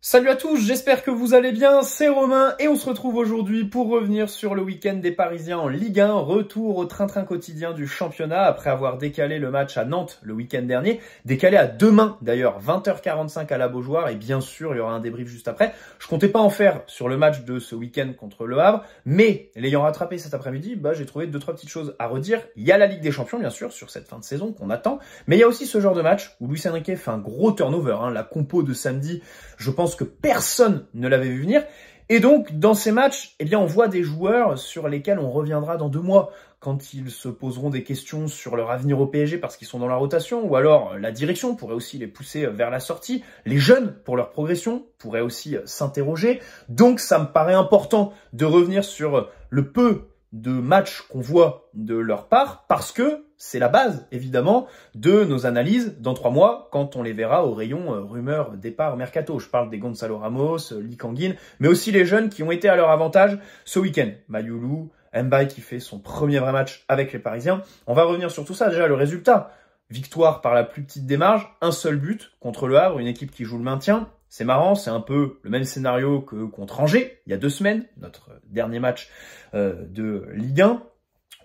Salut à tous, j'espère que vous allez bien, c'est Romain et on se retrouve aujourd'hui pour revenir sur le week-end des Parisiens en Ligue 1, retour au train-train quotidien du championnat après avoir décalé le match à Nantes le week-end dernier, décalé à demain d'ailleurs, 20h45 à la Beaujoire et bien sûr il y aura un débrief juste après. Je comptais pas en faire sur le match de ce week-end contre Le Havre, mais l'ayant rattrapé cet après-midi, j'ai trouvé 2-3 petites choses à redire. Il y a la Ligue des Champions bien sûr sur cette fin de saison qu'on attend, mais il y a aussi ce genre de match où Luis Enrique fait un gros turnover, la compo de samedi, je pense que personne ne l'avait vu venir. Et donc, dans ces matchs, on voit des joueurs sur lesquels on reviendra dans 2 mois, quand ils se poseront des questions sur leur avenir au PSG parce qu'ils sont dans la rotation, ou alors la direction pourrait aussi les pousser vers la sortie. Les jeunes, pour leur progression, pourraient aussi s'interroger. Donc, ça me paraît important de revenir sur le peu de matchs qu'on voit de leur part, parce que c'est la base, évidemment, de nos analyses dans 3 mois, quand on les verra au rayon rumeurs, départ, mercato. Je parle des Gonzalo Ramos, Lee Kang-in, mais aussi les jeunes qui ont été à leur avantage ce week-end. Mayulu, Mbaye qui fait son premier vrai match avec les Parisiens. On va revenir sur tout ça. Déjà, le résultat. Victoire par la plus petite des marges, un seul but contre Le Havre, une équipe qui joue le maintien. C'est marrant, c'est un peu le même scénario que contre Angers, il y a 2 semaines, notre dernier match de Ligue 1.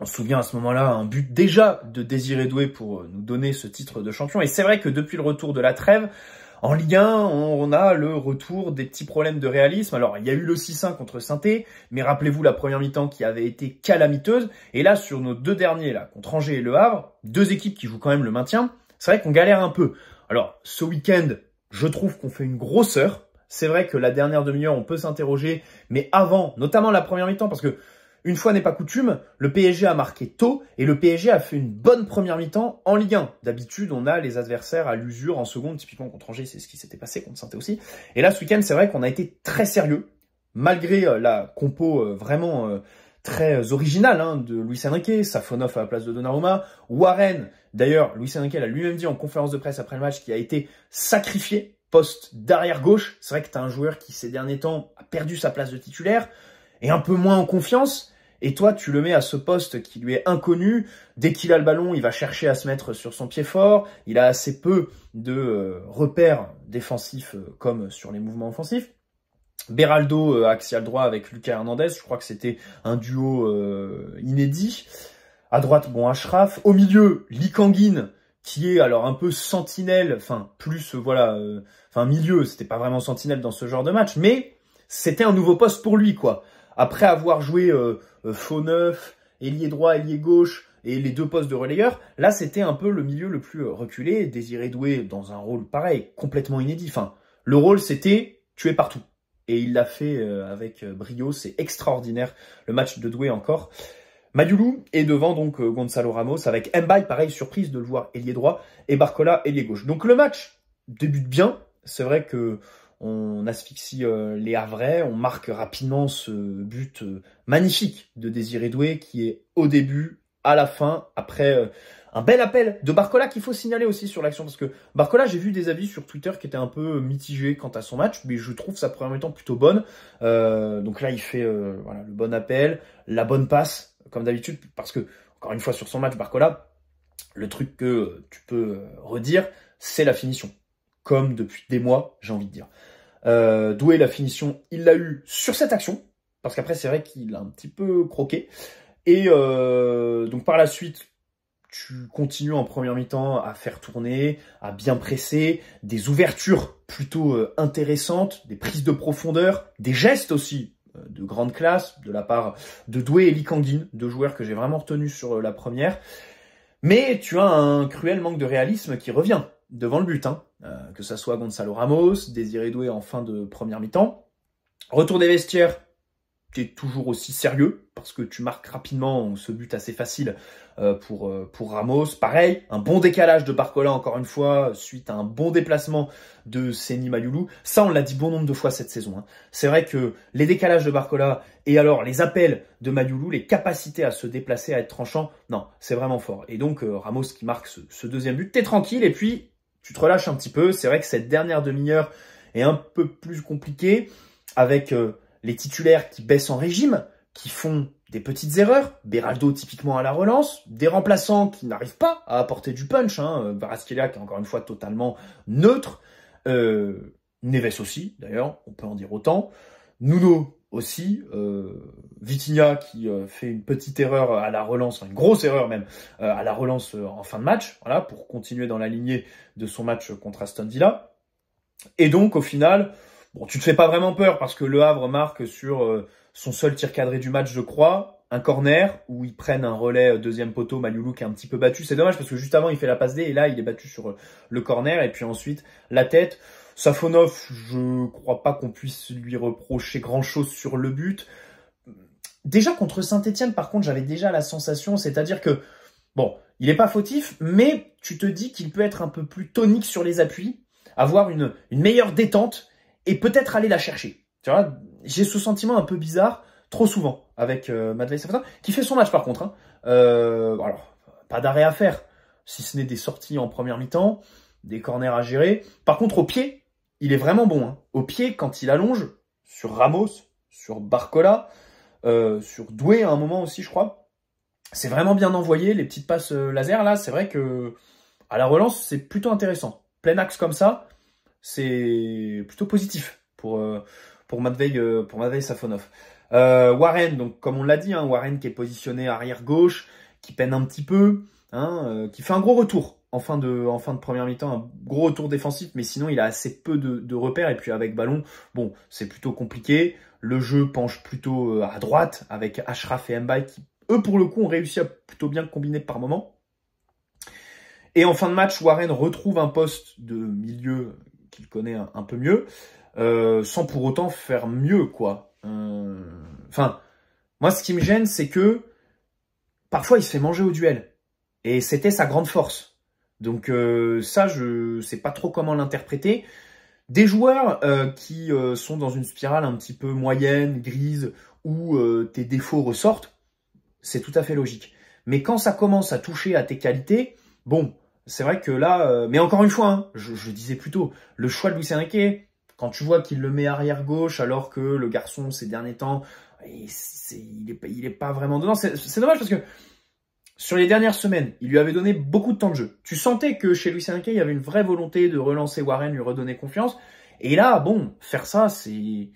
On se souvient à ce moment-là un but déjà de Désiré Doué pour nous donner ce titre de champion. Et c'est vrai que depuis le retour de la trêve, en Ligue 1, on a le retour des petits problèmes de réalisme. Alors, il y a eu le 6-1 contre Saint-Étienne, mais rappelez-vous la première mi-temps qui avait été calamiteuse. Et là, sur nos 2 derniers, là, contre Angers et Le Havre, 2 équipes qui jouent quand même le maintien, c'est vrai qu'on galère un peu. Alors, ce week-end, je trouve qu'on fait une grosseur. C'est vrai que la dernière demi-heure, on peut s'interroger, mais avant, notamment la première mi-temps, parce que une fois n'est pas coutume, le PSG a marqué tôt et le PSG a fait une bonne première mi-temps en Ligue 1. D'habitude, on a les adversaires à l'usure en seconde, typiquement contre Angers, c'est ce qui s'était passé contre Saint-Étienne aussi. Et là, ce week-end, c'est vrai qu'on a été très sérieux, malgré la compo vraiment très originale de Luis Enrique, Safonov à la place de Donnarumma, Warren, d'ailleurs, Luis Enrique l'a lui-même dit en conférence de presse après le match, qui a été sacrifié poste d'arrière gauche. C'est vrai que tu as un joueur qui, ces derniers temps, a perdu sa place de titulaire, et un peu moins en confiance. Et toi, tu le mets à ce poste qui lui est inconnu. Dès qu'il a le ballon, il va chercher à se mettre sur son pied fort. Il a assez peu de repères défensifs comme sur les mouvements offensifs. Beraldo, axial droit avec Lucas Hernandez. Je crois que c'était un duo inédit. À droite, Achraf. Au milieu, Lee Kang-in, qui est alors un peu sentinelle. Enfin, plus, milieu. C'était pas vraiment sentinelle dans ce genre de match. Mais c'était un nouveau poste pour lui, quoi. Après avoir joué faux neuf, ailier droit, ailier gauche et les 2 postes de relayeur, là c'était un peu le milieu le plus reculé. Désiré Doué dans un rôle pareil, complètement inédit. Enfin, le rôle c'était tuer partout. Et il l'a fait avec brio, c'est extraordinaire. Le match de Doué encore. Mayulu est devant donc Gonzalo Ramos avec Mbaye, pareil, surprise de le voir ailier droit, et Barcola ailier gauche. Donc le match débute bien. C'est vrai que on asphyxie les Havrais, on marque rapidement ce but magnifique de Désiré Doué qui est au début, à la fin, après un bel appel de Barcola qu'il faut signaler aussi sur l'action. Parce que Barcola, j'ai vu des avis sur Twitter qui étaient un peu mitigés quant à son match, mais je trouve sa première mi-temps plutôt bonne. Donc là, il fait le bon appel, la bonne passe, comme d'habitude, parce que, encore une fois, sur son match, Barcola, le truc que tu peux redire, c'est la finition. Comme depuis des mois, j'ai envie de dire. Doué, la finition, il l'a eu sur cette action, parce qu'après c'est vrai qu'il a un petit peu croqué, et donc par la suite tu continues en première mi-temps à faire tourner, à bien presser, des ouvertures plutôt intéressantes, des prises de profondeur, des gestes aussi de grande classe de la part de Doué et Lee Kang-in, 2 joueurs que j'ai vraiment retenus sur la première, mais tu as un cruel manque de réalisme qui revient devant le but, que ça soit Gonzalo Ramos, Désiré Doué en fin de première mi-temps. Retour des vestiaires, tu es toujours aussi sérieux, parce que tu marques rapidement ce but assez facile pour Ramos. Pareil, un bon décalage de Barcola encore une fois, suite à un bon déplacement de Seny Mayulu. Ça, on l'a dit bon nombre de fois cette saison. C'est vrai que les décalages de Barcola et alors les appels de Mayulu, les capacités à se déplacer, à être tranchant, non, c'est vraiment fort. Et donc Ramos qui marque ce 2e but, t'es tranquille et puis tu te relâches un petit peu. C'est vrai que cette dernière demi-heure est un peu plus compliquée avec les titulaires qui baissent en régime, qui font des petites erreurs. Beraldo typiquement à la relance, des remplaçants qui n'arrivent pas à apporter du punch. Kvaratskhelia qui est encore une fois totalement neutre. Neves aussi, d'ailleurs, on peut en dire autant. Nuno aussi. Vitinha qui fait une petite erreur à la relance, enfin une grosse erreur même, à la relance en fin de match, voilà, pour continuer dans la lignée de son match contre Aston Villa. Et donc, au final, bon, tu te fais pas vraiment peur parce que Le Havre marque sur son seul tir cadré du match, je crois, un corner où ils prennent un relais deuxième poteau, Malioulou qui est un petit peu battu. C'est dommage parce que juste avant, il fait la passe D et là, il est battu sur le corner et puis ensuite la tête. Safonov, je crois pas qu'on puisse lui reprocher grand-chose sur le but. Déjà, contre Saint-Etienne, par contre, j'avais déjà la sensation, c'est-à-dire que, bon, il est pas fautif, mais tu te dis qu'il peut être un peu plus tonique sur les appuis, avoir une meilleure détente et peut-être aller la chercher. Tu vois, j'ai ce sentiment un peu bizarre, trop souvent, avec Matvei Safonov, qui fait son match par contre. Hein. Alors, pas d'arrêt à faire, si ce n'est des sorties en première mi-temps, des corners à gérer. Par contre, au pied, il est vraiment bon. Hein. Au pied, quand il allonge, sur Ramos, sur Barcola, sur Doué à un moment aussi, je crois, c'est vraiment bien envoyé, les petites passes laser, là, c'est vrai que à la relance, c'est plutôt intéressant. Plein axe comme ça, c'est plutôt positif pour Matvei Safonov. Warren, donc comme on l'a dit, hein, Warren qui est positionné arrière gauche, qui peine un petit peu, hein, qui fait un gros retour en fin de première mi-temps, un gros retour défensif, mais sinon il a assez peu de repères, et puis avec ballon, bon, c'est plutôt compliqué. Le jeu penche plutôt à droite, avec Achraf et Mbaye, qui, eux, pour le coup, ont réussi à plutôt bien combiner par moment. Et en fin de match, Warren retrouve un poste de milieu qu'il connaît un peu mieux, sans pour autant faire mieux, quoi. Enfin, moi, ce qui me gêne, c'est que parfois, il se fait manger au duel. Et c'était sa grande force. Donc ça, je sais pas trop comment l'interpréter. Des joueurs qui sont dans une spirale un petit peu moyenne, grise, où tes défauts ressortent, c'est tout à fait logique. Mais quand ça commence à toucher à tes qualités, bon, c'est vrai que là... mais encore une fois, hein, je disais plus tôt, le choix de Luis Enrique, quand tu vois qu'il le met arrière gauche, alors que le garçon, ces derniers temps, il est pas vraiment dedans, c'est dommage parce que sur les dernières semaines, il lui avait donné beaucoup de temps de jeu. Tu sentais que chez Luis Enrique, il y avait une vraie volonté de relancer Warren, lui redonner confiance. Et là, bon, faire ça, c'est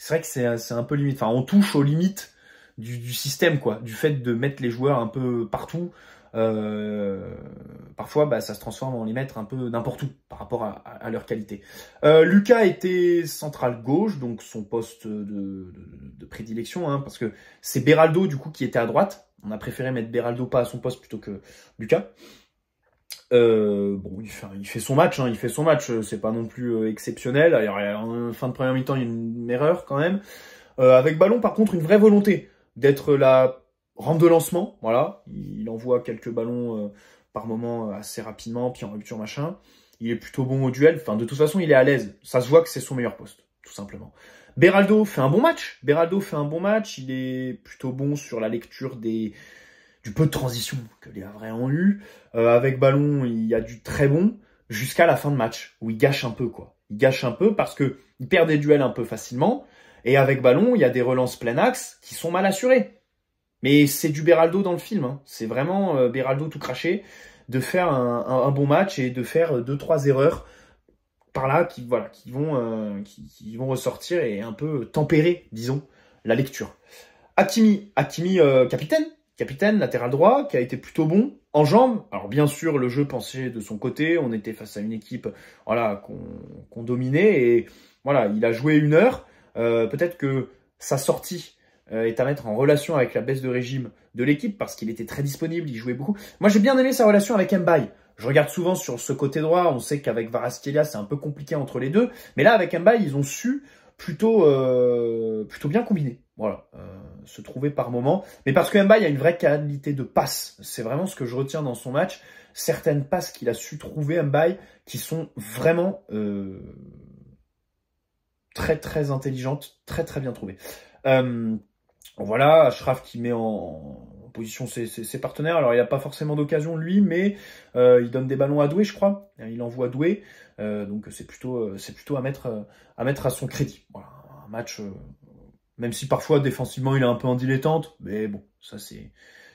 vrai que c'est un peu limite. Enfin, on touche aux limites du système, quoi. Du fait de mettre les joueurs un peu partout. Parfois, bah, ça se transforme en les mettre un peu n'importe où par rapport à leur qualité. Lucas était central gauche, donc son poste de prédilection, hein, parce que c'est Beraldo, du coup, qui était à droite. On a préféré mettre Beraldo pas à son poste plutôt que Lucas. Bon, il fait son match, hein, il fait son match, c'est pas non plus exceptionnel. Alors, en fin de première mi-temps, il y a une erreur quand même. Avec ballon, par contre, une vraie volonté d'être la rampe de lancement, voilà. Il envoie quelques ballons par moment assez rapidement, puis en rupture, machin. Il est plutôt bon au duel. Enfin, de toute façon, il est à l'aise. Ça se voit que c'est son meilleur poste, tout simplement. Beraldo fait un bon match. Il est plutôt bon sur la lecture du peu de transition que les Havrais ont eu. Avec ballon, il y a du très bon jusqu'à la fin de match où il gâche un peu, quoi. Il gâche un peu parce que il perd des duels un peu facilement. Et avec ballon, il y a des relances plein axe qui sont mal assurées. Mais c'est du Beraldo dans le film. Hein. C'est vraiment Beraldo tout craché de faire un bon match et de faire 2-3 erreurs par là qui vont ressortir et un peu tempérer, disons, la lecture. Hakimi, capitaine, latéral droit, qui a été plutôt bon en jambes. Alors bien sûr, le jeu penchait de son côté, on était face à une équipe voilà, qu'on dominait, et voilà, il a joué 1 heure. Peut-être que sa sortie est à mettre en relation avec la baisse de régime de l'équipe, parce qu'il était très disponible, il jouait beaucoup. Moi, j'ai bien aimé sa relation avec Mbaye. Je regarde souvent sur ce côté droit, on sait qu'avec Kvaratskhelia, c'est un peu compliqué entre les deux. Mais là, avec Mbaye, ils ont su plutôt bien combiner. Voilà, se trouver par moment. Mais parce que Mbaye a une vraie qualité de passe. C'est vraiment ce que je retiens dans son match. Certaines passes qu'il a su trouver, Mbaye, qui sont vraiment très très intelligentes, très très bien trouvées. Voilà, Achraf qui met en position ses partenaires. Alors, il n'a pas forcément d'occasion, lui, mais il donne des ballons à Doué, je crois. Il envoie Doué. Donc, c'est plutôt à mettre à son crédit. Voilà, un match, même si parfois, défensivement, il est un peu en dilettante. Mais bon, ça,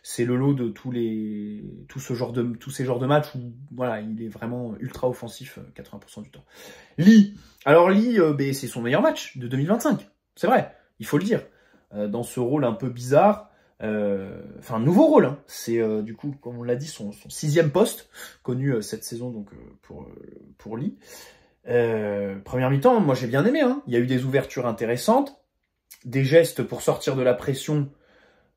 c'est le lot de tous ces genres de matchs où voilà, il est vraiment ultra offensif 80% du temps. Lee, alors Lee, c'est son meilleur match de 2025, c'est vrai, il faut le dire. Dans ce rôle un peu bizarre, enfin nouveau rôle, hein. C'est du coup, comme on l'a dit, son 6e poste connu cette saison donc pour Lee. Première mi-temps, moi j'ai bien aimé, hein. Il y a eu des ouvertures intéressantes, des gestes pour sortir de la pression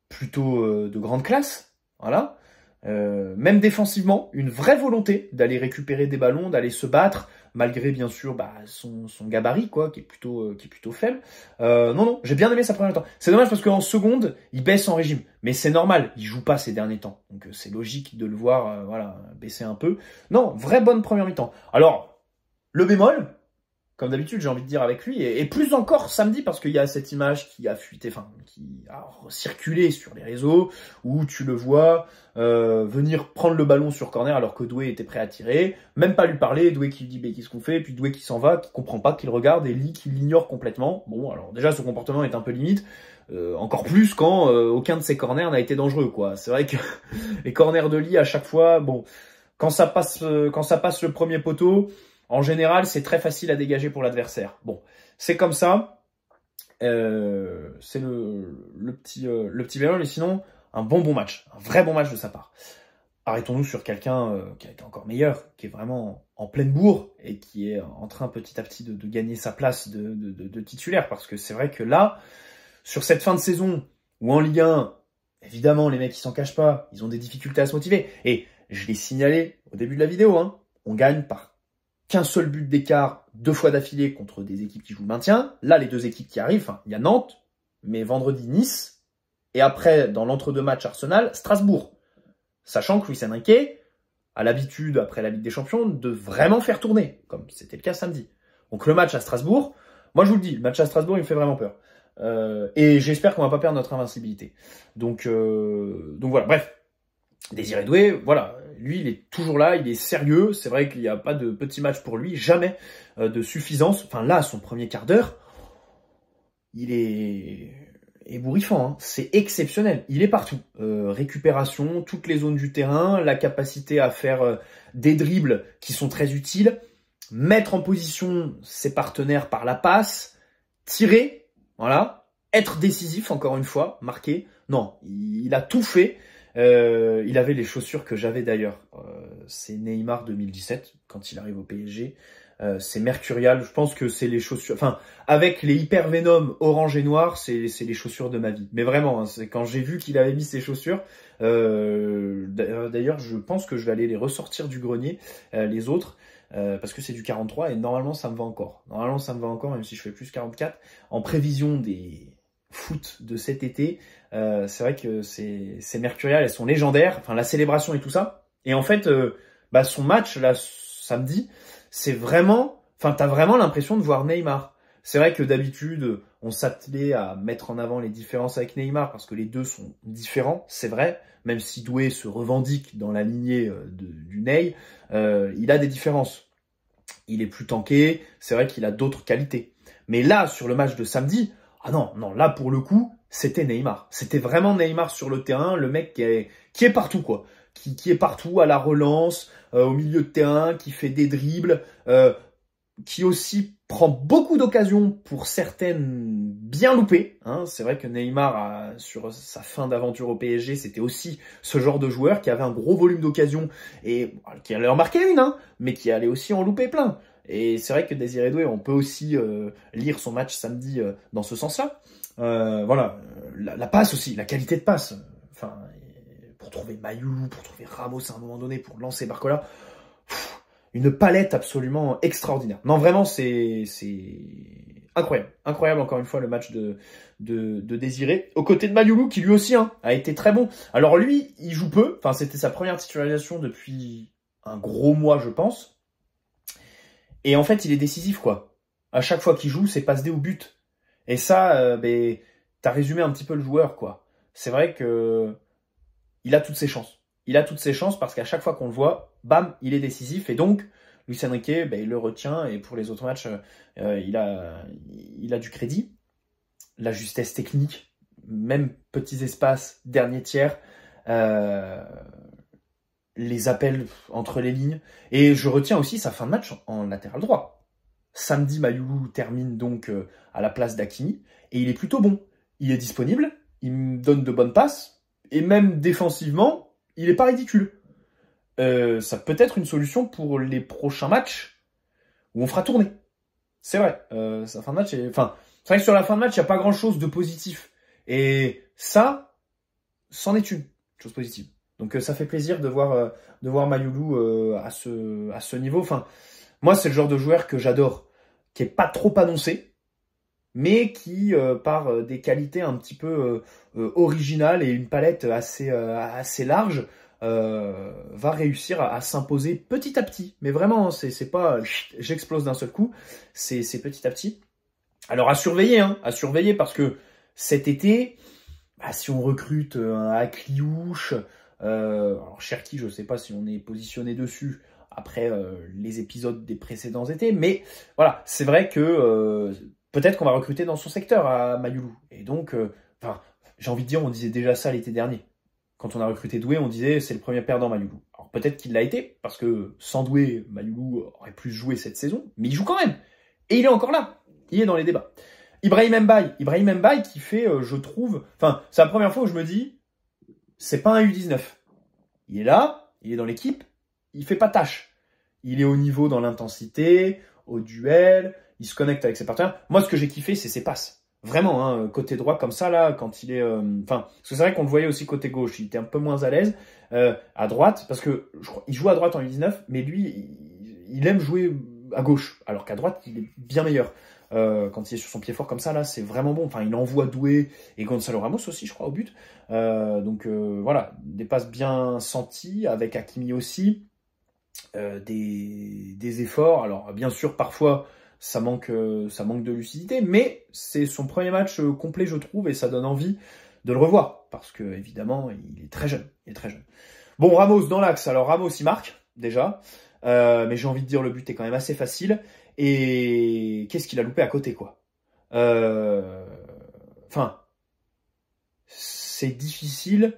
plutôt de grande classe, voilà. Même défensivement, une vraie volonté d'aller récupérer des ballons, d'aller se battre, malgré bien sûr son gabarit quoi, qui est plutôt faible. Non, j'ai bien aimé sa première mi-temps. C'est dommage parce qu'en seconde, il baisse en régime, mais c'est normal, il joue pas ces derniers temps, donc c'est logique de le voir voilà baisser un peu. Non, vraie bonne première mi-temps. Alors le bémol, comme d'habitude, j'ai envie de dire avec lui, et plus encore samedi, parce qu'il y a cette image qui a fuité, enfin, qui a circulé sur les réseaux, où tu le vois venir prendre le ballon sur corner alors que Doué était prêt à tirer, même pas lui parler, Doué qui lui dit qu'est-ce qu'on fait, puis Doué qui s'en va, qui comprend pas, qui le regarde, et Lee qui l'ignore complètement. Bon, alors déjà, ce comportement est un peu limite, encore plus quand aucun de ses corners n'a été dangereux, quoi. C'est vrai que les corners de Lee, à chaque fois, bon, quand ça passe le premier poteau, en général, c'est très facile à dégager pour l'adversaire. Bon, c'est comme ça. C'est le petit bémol, mais sinon, un bon match. Un vrai bon match de sa part. Arrêtons-nous sur quelqu'un qui a été encore meilleur, qui est vraiment en pleine bourre et qui est en train petit à petit de gagner sa place de titulaire. Parce que c'est vrai que là, sur cette fin de saison, où en Ligue 1, évidemment, les mecs, ils s'en cachent pas, ils ont des difficultés à se motiver. Et je l'ai signalé au début de la vidéo, hein, on gagne par qu'un seul but d'écart 2 fois d'affilée contre des équipes qui jouent le maintien. Là, les 2 équipes qui arrivent, il y a Nantes, mais vendredi Nice, et après, dans l'entre-deux matchs Arsenal, Strasbourg. Sachant que Luis Enrique a l'habitude, après la Ligue des Champions, de vraiment faire tourner, comme c'était le cas samedi. Donc le match à Strasbourg, moi je vous le dis, le match à Strasbourg, il me fait vraiment peur. Et j'espère qu'on va pas perdre notre invincibilité. Donc voilà, bref. Désiré Doué, voilà, lui il est toujours là, il est sérieux, c'est vrai qu'il n'y a pas de petit match pour lui, jamais de suffisance. Enfin là, son premier quart d'heure, il est ébouriffant, hein. C'est exceptionnel, il est partout. Récupération, toutes les zones du terrain, la capacité à faire des dribbles qui sont très utiles, mettre en position ses partenaires par la passe, tirer, voilà, être décisif encore une fois, marquer. Non, il a tout fait. Il avait les chaussures que j'avais d'ailleurs. C'est Neymar 2017 quand il arrive au PSG. C'est Mercurial. Je pense que c'est les chaussures. Enfin, avec les Hyper Venom orange et noir, c'est les chaussures de ma vie. Mais vraiment, hein, c'est quand j'ai vu qu'il avait mis ces chaussures. D'ailleurs, je pense que je vais aller les ressortir du grenier, les autres. Parce que c'est du 43 et normalement ça me va encore. Normalement ça me va encore, même si je fais plus 44. En prévision des foot de cet été, c'est vrai que ces Mercurial, elles sont légendaires, enfin la célébration et tout ça. Et en fait, son match là samedi, c'est vraiment, enfin t'as vraiment l'impression de voir Neymar. C'est vrai que d'habitude, on s'attelait à mettre en avant les différences avec Neymar parce que les deux sont différents, c'est vrai. Même si Doué se revendique dans la lignée du Ney, il a des différences. Il est plus tanké, c'est vrai qu'il a d'autres qualités. Mais là, sur le match de samedi, ah non, là pour le coup, c'était Neymar. C'était vraiment Neymar sur le terrain, le mec qui est partout quoi. Qui est partout à la relance, au milieu de terrain, qui fait des dribbles, qui aussi prend beaucoup d'occasions pour certaines bien loupées. Hein. C'est vrai que Neymar, sur sa fin d'aventure au PSG, c'était aussi ce genre de joueur qui avait un gros volume d'occasions et qui allait en marquer une, hein, mais qui allait aussi en louper plein. Et c'est vrai que Désiré Doué, on peut aussi lire son match samedi dans ce sens-là. Voilà, la passe aussi, la qualité de passe. Enfin, pour trouver Mayou, pour trouver Ramos à un moment donné, pour lancer Barcola. Une palette absolument extraordinaire. Non, vraiment, c'est incroyable. Incroyable, encore une fois, le match de Désiré. Aux côtés de Mayoulou, qui lui aussi a été très bon. Alors lui, il joue peu. Enfin, c'était sa première titularisation depuis un gros mois, je pense. Et en fait, il est décisif, quoi. À chaque fois qu'il joue, c'est passe D au but. Et ça, t'as résumé un petit peu le joueur, quoi. C'est vrai que il a toutes ses chances. Il a toutes ses chances parce qu'à chaque fois qu'on le voit, bam, il est décisif. Et donc, Luis Enrique, il le retient. Et pour les autres matchs, il a du crédit. La justesse technique, même petits espaces, dernier tiers. Les appels entre les lignes. Et je retiens aussi sa fin de match en latéral droit. Samedi, Mayoulou termine donc à la place d'Hakimi. Et il est plutôt bon. Il est disponible, il me donne de bonnes passes. Et même défensivement, il n'est pas ridicule. Ça peut être une solution pour les prochains matchs où on fera tourner. C'est vrai. Sa fin de match est... Enfin, c'est vrai que sur la fin de match, il n'y a pas grand-chose de positif. Et ça, c'en est une chose positive. Donc ça fait plaisir de voir Mayoulou à ce niveau. Enfin, moi, c'est le genre de joueur que j'adore, qui est pas trop annoncé, mais qui, par des qualités un petit peu originales et une palette assez large, va réussir à s'imposer petit à petit. Mais vraiment, c'est pas j'explose d'un seul coup, c'est petit à petit. Alors à surveiller parce que cet été, bah, si on recrute un Akliouche, alors Cherki, je sais pas si on est positionné dessus après les épisodes des précédents étés, mais voilà, c'est vrai que peut-être qu'on va recruter dans son secteur à Mayoulou. Et donc, enfin, j'ai envie de dire, on disait déjà ça l'été dernier. Quand on a recruté Doué, on disait c'est le premier perdant Mayoulou. Alors peut-être qu'il l'a été, parce que sans Doué, Mayoulou aurait plus joué cette saison, mais il joue quand même. Et il est encore là. Il est dans les débats. Ibrahim Mbaye qui fait, je trouve... Enfin, c'est la première fois où je me dis, c'est pas un U19. Il est là, il est dans l'équipe, il fait pas tâche. Il est au niveau dans l'intensité, au duel, il se connecte avec ses partenaires. Moi, ce que j'ai kiffé, c'est ses passes. Vraiment, hein, côté droit comme ça, là, quand il est... Enfin, parce que c'est vrai qu'on le voyait aussi côté gauche, il était un peu moins à l'aise. À droite, parce que je crois, il joue à droite en U19, mais lui, il aime jouer à gauche, alors qu'à droite, il est bien meilleur. Quand il est sur son pied fort comme ça, là, c'est vraiment bon. Enfin, il envoie Doué et Gonzalo Ramos aussi, je crois, au but. Donc voilà, des passes bien senties, avec Hakimi aussi. Des efforts. Alors, bien sûr, parfois, ça manque de lucidité, mais c'est son premier match complet, je trouve, et ça donne envie de le revoir, parce que, évidemment, il est très jeune. Il est très jeune. Bon, Ramos dans l'axe. Alors, Ramos, il marque, déjà. Mais j'ai envie de dire, le but est quand même assez facile. Et qu'est-ce qu'il a loupé à côté, quoi. Enfin, c'est difficile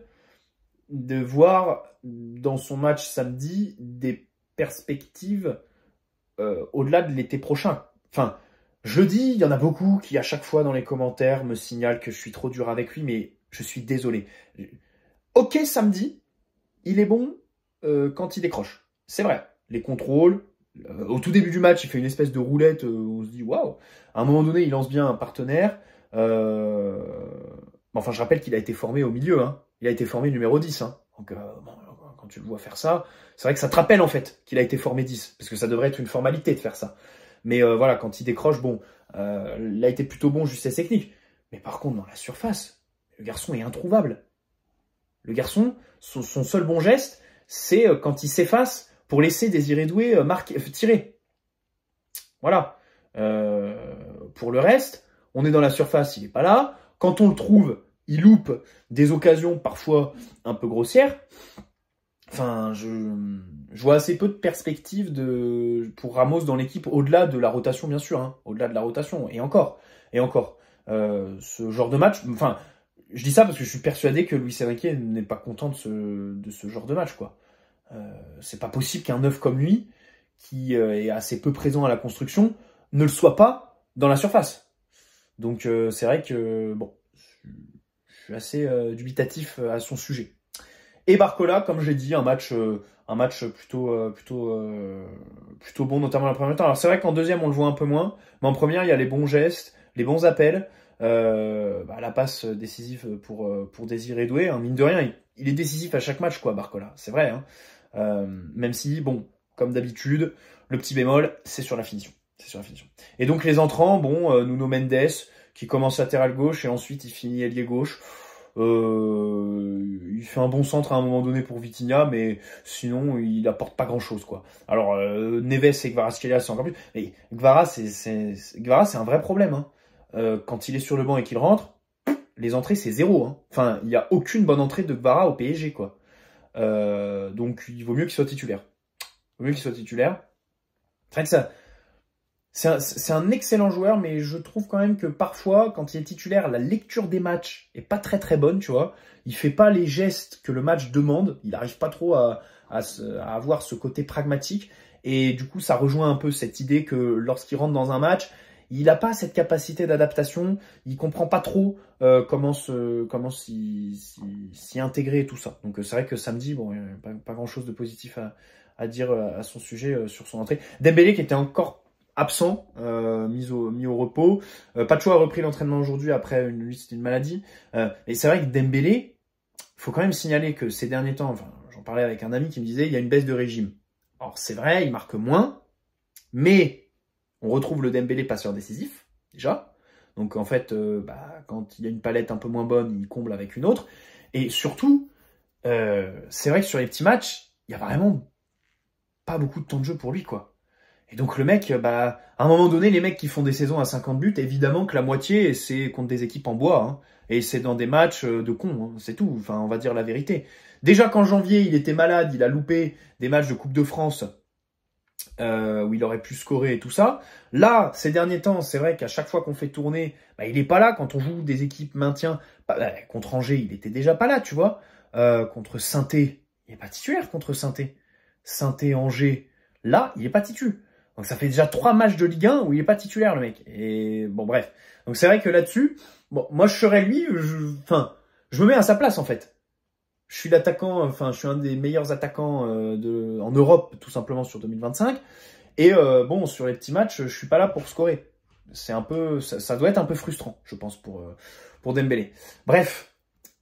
de voir dans son match samedi des perspectives au-delà de l'été prochain. Enfin, jeudi, il y en a beaucoup qui, à chaque fois dans les commentaires, me signalent que je suis trop dur avec lui, mais je suis désolé. Ok, samedi, il est bon quand il décroche. C'est vrai. Les contrôles, au tout début du match, il fait une espèce de roulette où on se dit waouh. À un moment donné, il lance bien un partenaire. Enfin, je rappelle qu'il a été formé au milieu. Hein. Il a été formé numéro 10. Hein. Donc, bon, quand tu le vois faire ça, c'est vrai que ça te rappelle en fait qu'il a été formé 10. Parce que ça devrait être une formalité de faire ça. Mais voilà, quand il décroche, bon, il a été plutôt bon, justesse technique. Mais par contre, dans la surface, le garçon est introuvable. Le garçon, son seul bon geste, c'est quand il s'efface pour laisser Désiré Doué tirer. Voilà. Pour le reste, on est dans la surface, il n'est pas là. Quand on le trouve, il loupe des occasions parfois un peu grossières. Enfin, je vois assez peu de perspectives pour Ramos dans l'équipe, au-delà de la rotation, bien sûr. Hein, au-delà de la rotation, et encore. Ce genre de match... Enfin, je dis ça parce que je suis persuadé que Luis Enrique n'est pas content de ce genre de match, quoi. C'est pas possible qu'un neuf comme lui, qui est assez peu présent à la construction, ne le soit pas dans la surface. Donc c'est vrai que bon, je suis assez dubitatif à son sujet. Et Barcola, comme je l'ai dit, un match plutôt bon, notamment la première temps. Alors c'est vrai qu'en deuxième on le voit un peu moins, mais en première il y a les bons gestes, les bons appels, la passe décisive pour Désiré Doué. Hein, mine de rien, il est décisif à chaque match, quoi, Barcola. C'est vrai. Hein. Même si, bon, comme d'habitude, le petit bémol, c'est sur la finition. C'est sur la finition. Et donc les entrants, bon, Nuno Mendes, qui commence latéral gauche et ensuite il finit ailier gauche. Il fait un bon centre à un moment donné pour Vitinha, mais sinon il apporte pas grand chose, quoi. Alors Neves et Kvaratskhelia c'est encore plus. Mais Kvara c'est un vrai problème. Hein. Quand il est sur le banc et qu'il rentre, les entrées c'est zéro. Hein. Enfin, il y a aucune bonne entrée de Kvara au PSG, quoi. Donc il vaut mieux qu'il soit titulaire. C'est vrai que c'est un excellent joueur, mais je trouve quand même que parfois, quand il est titulaire, la lecture des matchs est pas très très bonne, tu vois. Il fait pas les gestes que le match demande. Il n'arrive pas trop à avoir ce côté pragmatique. Et du coup, ça rejoint un peu cette idée que lorsqu'il rentre dans un match, il n'a pas cette capacité d'adaptation. Il comprend pas trop comment s'y intégrer et tout ça. Donc c'est vrai que samedi, bon, il n'y a pas grand chose de positif à dire à son sujet sur son entrée. Dembélé qui était encore absent, mis au repos. Pacho a repris l'entraînement aujourd'hui après une maladie. Et c'est vrai que Dembélé, il faut quand même signaler que ces derniers temps, enfin, j'en parlais avec un ami qui me disait il y a une baisse de régime. Alors c'est vrai, il marque moins, mais on retrouve le Dembélé passeur décisif, déjà. Donc en fait, quand il y a une palette un peu moins bonne, il comble avec une autre. Et surtout, c'est vrai que sur les petits matchs, il y a vraiment pas beaucoup de temps de jeu pour lui, quoi. Et donc le mec, à un moment donné, les mecs qui font des saisons à 50 buts, évidemment que la moitié, c'est contre des équipes en bois. Hein, et c'est dans des matchs de cons, hein, c'est tout. Enfin, on va dire la vérité. Déjà qu'en janvier, il était malade, il a loupé des matchs de Coupe de France où il aurait pu scorer et tout ça. Là, ces derniers temps, c'est vrai qu'à chaque fois qu'on fait tourner, il est pas là. Quand on joue des équipes maintien, contre Angers, il était déjà pas là, tu vois. Contre Saint-Étienne, il n'est pas titulaire contre Saint-Étienne. Saint-Étienne-Angers, là, il n'est pas titulaire. Donc ça fait déjà 3 matchs de Ligue 1 où il est pas titulaire, le mec. Et bon, bref. Donc c'est vrai que là-dessus, bon, moi je serais lui, je me mets à sa place en fait. Je suis l'attaquant, enfin je suis un des meilleurs attaquants en Europe, tout simplement sur 2025. Et bon, sur les petits matchs, je suis pas là pour scorer. C'est un peu, ça doit être un peu frustrant, je pense, pour Dembélé. Bref,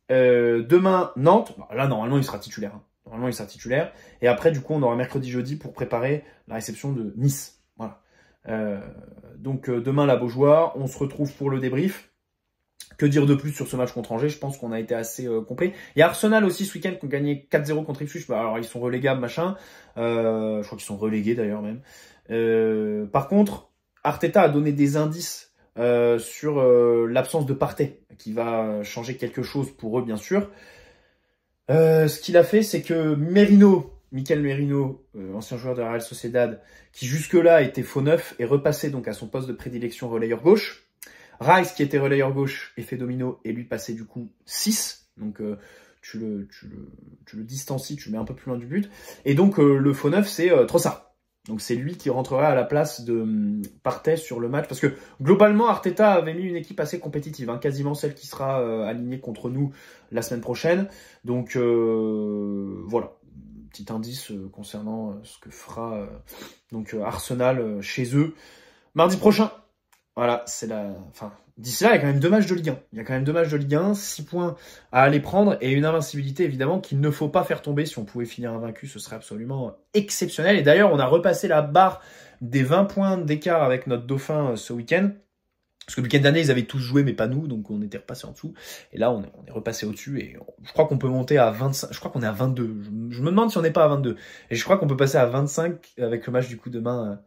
demain, Nantes. Là, normalement, il sera titulaire. Hein. Normalement, il sera titulaire. Et après, du coup, on aura mercredi, jeudi pour préparer la réception de Nice. Voilà. Donc, demain, la Beaujoire. On se retrouve pour le débrief. Que dire de plus sur ce match contre Angers? Je pense qu'on a été assez complet. Il y a Arsenal aussi ce week-end qui ont gagné 4-0 contre Ipswich. Alors, ils sont relégables, machin. Je crois qu'ils sont relégués, d'ailleurs, même. Par contre, Arteta a donné des indices sur l'absence de Partey, qui va changer quelque chose pour eux, bien sûr. Ce qu'il a fait, c'est que Mikel Merino, ancien joueur de la Real Sociedad, qui jusque-là était faux neuf, est repassé donc à son poste de prédilection relayeur gauche. Rice, qui était relayeur gauche, effet domino, et lui passé du coup 6. Donc tu le distancies, tu le mets un peu plus loin du but. Et donc le faux neuf, c'est Trossard. Donc c'est lui qui rentrera à la place de Partey sur le match. Parce que globalement, Arteta avait mis une équipe assez compétitive. Hein, quasiment celle qui sera alignée contre nous la semaine prochaine. Donc voilà. Petit indice concernant ce que fera Arsenal chez eux mardi prochain. Voilà, c'est d'ici là, il y a quand même 2 matchs de Ligue 1. Il y a quand même 2 matchs de Ligue 1, 6 points à aller prendre et une invincibilité, évidemment, qu'il ne faut pas faire tomber. Si on pouvait finir invaincu, ce serait absolument exceptionnel. Et d'ailleurs, on a repassé la barre des 20 points d'écart avec notre Dauphin ce week-end. Parce que le week-end dernier, ils avaient tous joué, mais pas nous, donc on était repassé en dessous. Et là, on est repassé au-dessus et je crois qu'on peut monter à 25. Je crois qu'on est à 22. Je me demande si on n'est pas à 22. Et je crois qu'on peut passer à 25 avec le match du coup demain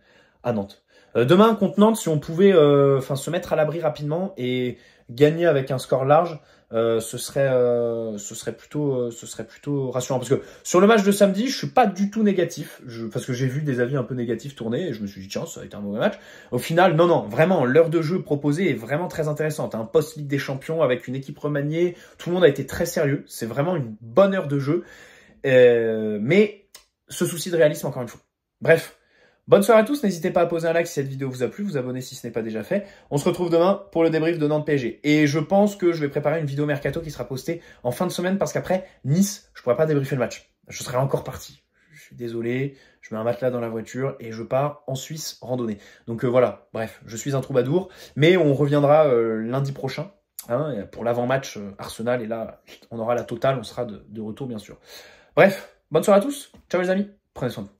à Nantes. Demain contre Nantes, si on pouvait se mettre à l'abri rapidement et gagner avec un score large, ce serait plutôt rassurant. Parce que sur le match de samedi, je suis pas du tout négatif, parce que j'ai vu des avis un peu négatifs tourner et je me suis dit tiens, ça va être un mauvais match. Au final, non, vraiment, l'heure de jeu proposée est vraiment très intéressante. Un post-Ligue des Champions avec une équipe remaniée, tout le monde a été très sérieux. C'est vraiment une bonne heure de jeu, mais ce souci de réalisme encore une fois. Bref. Bonne soirée à tous, n'hésitez pas à poser un like si cette vidéo vous a plu, vous abonner si ce n'est pas déjà fait. On se retrouve demain pour le débrief de Nantes PSG. Et je pense que je vais préparer une vidéo mercato qui sera postée en fin de semaine parce qu'après, Nice, je pourrai pas débriefer le match. Je serai encore parti. Je suis désolé, je mets un matelas dans la voiture et je pars en Suisse randonnée. Donc voilà, bref, je suis un troubadour, mais on reviendra lundi prochain pour l'avant-match Arsenal et là, on aura la totale, on sera de retour bien sûr. Bref, bonne soirée à tous, ciao les amis, prenez soin de vous.